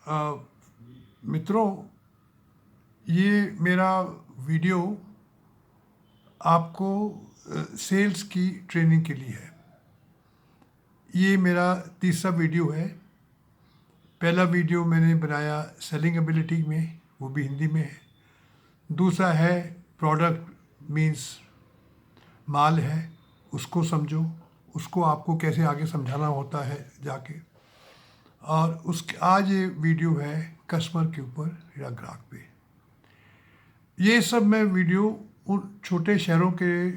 अ, मित्रों, ये मेरा वीडियो आपको सेल्स की ट्रेनिंग के लिए है। ये मेरा तीसरा वीडियो है। पहला वीडियो मैंने बनाया सेलिंग एबिलिटी में, वो भी हिंदी में है। दूसरा है प्रोडक्ट मीन्स माल है, उसको समझो, उसको आपको कैसे आगे समझाना होता है जाके। और उसके आज ये वीडियो है कस्टमर के ऊपर या ग्राहक पे। ये सब मैं वीडियो उन छोटे शहरों के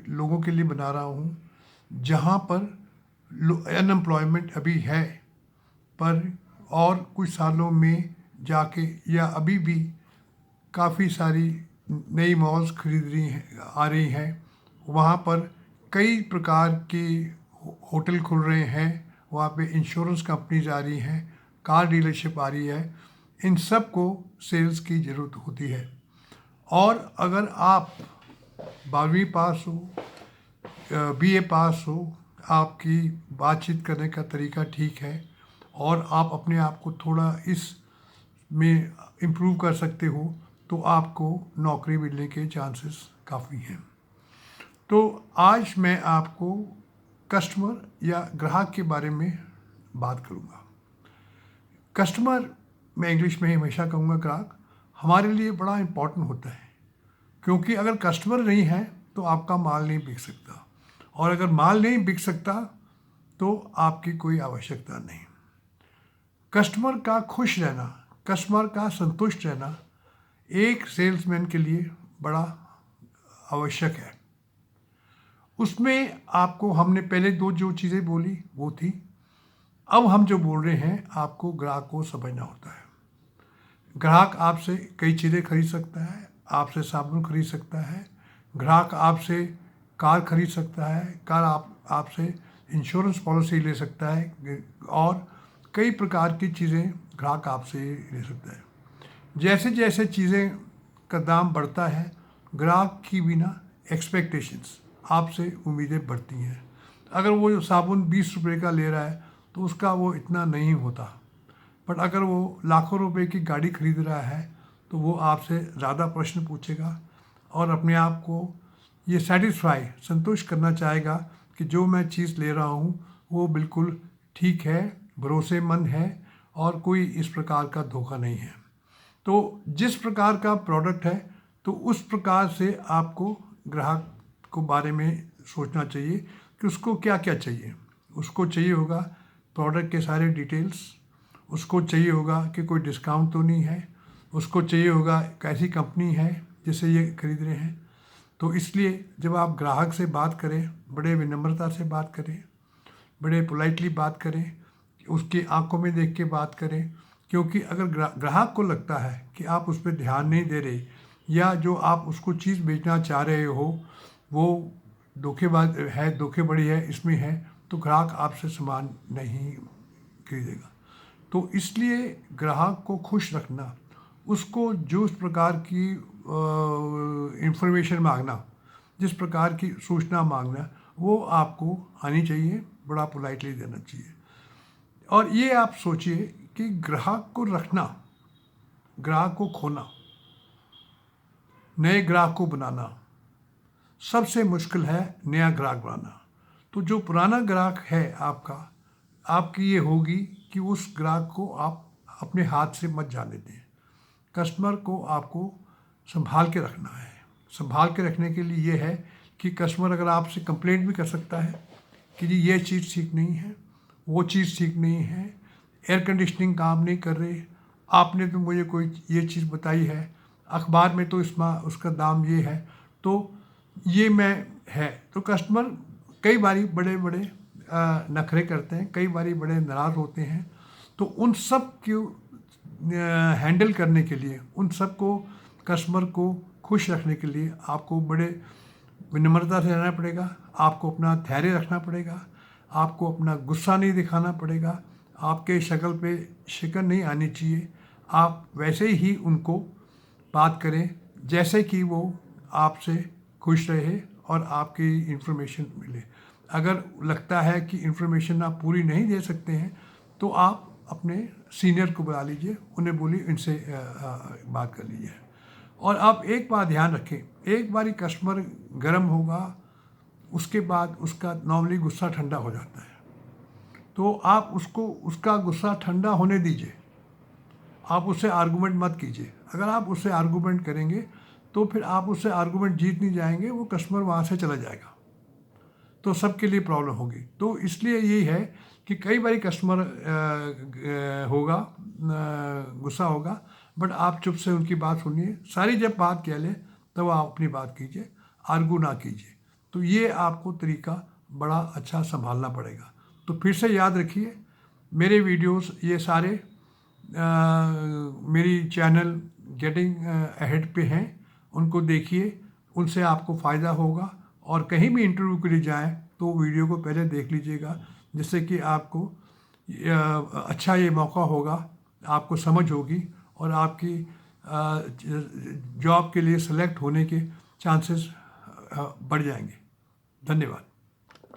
लोगों के लिए बना रहा हूँ जहाँ पर अनएम्प्लॉयमेंट अभी है, पर और कुछ सालों में जाके या अभी भी काफ़ी सारी नई मॉल्स खरीद रही हैं, आ रही हैं। वहाँ पर कई प्रकार के होटल खुल रहे हैं, वहाँ पे इंश्योरेंस कंपनीज आ रही हैं, कार डीलरशिप आ रही है। इन सब को सेल्स की ज़रूरत होती है। और अगर आप 12वीं पास हो, बीए पास हो, आपकी बातचीत करने का तरीका ठीक है और आप अपने आप को थोड़ा इस में इम्प्रूव कर सकते हो, तो आपको नौकरी मिलने के चांसेस काफ़ी हैं। तो आज मैं आपको कस्टमर या ग्राहक के बारे में बात करूँगा। कस्टमर, मैं इंग्लिश में हमेशा कहूँगा ग्राहक, हमारे लिए बड़ा इम्पोर्टेंट होता है, क्योंकि अगर कस्टमर नहीं है तो आपका माल नहीं बिक सकता, और अगर माल नहीं बिक सकता तो आपकी कोई आवश्यकता नहीं। कस्टमर का खुश रहना, कस्टमर का संतुष्ट रहना एक सेल्समैन के लिए बड़ा आवश्यक है। उसमें आपको, हमने पहले दो जो चीज़ें बोली वो थी, अब हम जो बोल रहे हैं आपको ग्राहक को समझना होता है। ग्राहक आपसे कई चीज़ें खरीद सकता है, आपसे साबुन खरीद सकता है, ग्राहक आपसे कार खरीद सकता है, कार आपसे इंश्योरेंस पॉलिसी ले सकता है, और कई प्रकार की चीज़ें ग्राहक आपसे ले सकता है। जैसे जैसे चीज़ें का दाम बढ़ता है, ग्राहक की भी ना एक्सपेक्टेशंस, आपसे उम्मीदें बढ़ती हैं। अगर वो साबुन 20 रुपये का ले रहा है तो उसका वो इतना नहीं होता, बट अगर वो लाखों रुपए की गाड़ी खरीद रहा है तो वो आपसे ज़्यादा प्रश्न पूछेगा और अपने आप को ये सेटिस्फाई, संतुष्ट करना चाहेगा कि जो मैं चीज़ ले रहा हूँ वो बिल्कुल ठीक है, भरोसेमंद है और कोई इस प्रकार का धोखा नहीं है। तो जिस प्रकार का प्रोडक्ट है तो उस प्रकार से आपको ग्राहक को बारे में सोचना चाहिए कि उसको क्या क्या चाहिए। उसको चाहिए होगा प्रोडक्ट के सारे डिटेल्स, उसको चाहिए होगा कि कोई डिस्काउंट तो नहीं है, उसको चाहिए होगा कैसी कंपनी है जिसे ये खरीद रहे हैं। तो इसलिए जब आप ग्राहक से बात करें, बड़े विनम्रता से बात करें, बड़े पोलाइटली बात करें, उसकी आंखों में देख के बात करें। क्योंकि अगर ग्राहक को लगता है कि आप उस पर ध्यान नहीं दे रहे, या जो आप उसको चीज़ बेचना चाह रहे हो वो धोखेबाज है, धोखेबड़ी है, इसमें है, तो ग्राहक आपसे सामान नहीं खरीदेगा। तो इसलिए ग्राहक को खुश रखना, उसको जो उस प्रकार की इंफॉर्मेशन मांगना, जिस प्रकार की सूचना मांगना, वो आपको आनी चाहिए, बड़ा पोलाइटली देना चाहिए। और ये आप सोचिए कि ग्राहक को रखना, ग्राहक को खोना, नए ग्राहक को बनाना सबसे मुश्किल है, नया ग्राहक बनाना। तो जो पुराना ग्राहक है आपका, आपकी ये होगी कि उस ग्राहक को आप अपने हाथ से मत जाने दें। कस्टमर को आपको संभाल के रखना है। संभाल के रखने के लिए ये है कि कस्टमर अगर आपसे कंप्लेंट भी कर सकता है कि जी ये चीज़ ठीक नहीं है, वो चीज़ ठीक नहीं है, एयर कंडीशनिंग काम नहीं कर रही, आपने तो मुझे कोई ये चीज़ बताई है, अखबार में तो इसमें उसका दाम ये है, तो ये मैं है। तो कस्टमर कई बारी बड़े बड़े नखरे करते हैं, कई बारी बड़े नाराज़ होते हैं। तो उन सब को हैंडल करने के लिए, उन सब को, कस्टमर को खुश रखने के लिए आपको बड़े विनम्रता से रहना पड़ेगा, आपको अपना धैर्य रखना पड़ेगा, आपको अपना गुस्सा नहीं दिखाना पड़ेगा, आपके शक्ल पे शिकन नहीं आनी चाहिए। आप वैसे ही उनको बात करें जैसे कि वो आपसे खुश रहे और आपकी इन्फॉर्मेशन मिले। अगर लगता है कि इन्फॉर्मेशन आप पूरी नहीं दे सकते हैं तो आप अपने सीनियर को बुला लीजिए, उन्हें बोलिए इनसे बात कर लीजिए। और आप एक बात ध्यान रखें, एक बारी कस्टमर गर्म होगा, उसके बाद उसका नॉर्मली गुस्सा ठंडा हो जाता है। तो आप उसको उसका गुस्सा ठंडा होने दीजिए, आप उससे आर्गूमेंट मत कीजिए। अगर आप उससे आर्गूमेंट करेंगे तो फिर आप उससे आर्गूमेंट जीत नहीं जाएंगे, वो कस्टमर वहाँ से चला जाएगा, तो सबके लिए प्रॉब्लम होगी। तो इसलिए यही है कि कई बार कस्टमर होगा, गुस्सा होगा, बट आप चुप से उनकी बात सुनिए। सारी जब बात कह लें तब आप अपनी बात कीजिए, आर्गू ना कीजिए। तो ये आपको तरीका बड़ा अच्छा संभालना पड़ेगा। तो फिर से याद रखिए, मेरे वीडियोस ये सारे मेरी चैनल गेटिंग अहेड पे हैं, उनको देखिए, उनसे आपको फ़ायदा होगा। और कहीं भी इंटरव्यू के लिए जाएं तो वीडियो को पहले देख लीजिएगा, जिससे कि आपको अच्छा ये मौका होगा, आपको समझ होगी और आपकी जॉब के लिए सेलेक्ट होने के चांसेस बढ़ जाएंगे। धन्यवाद।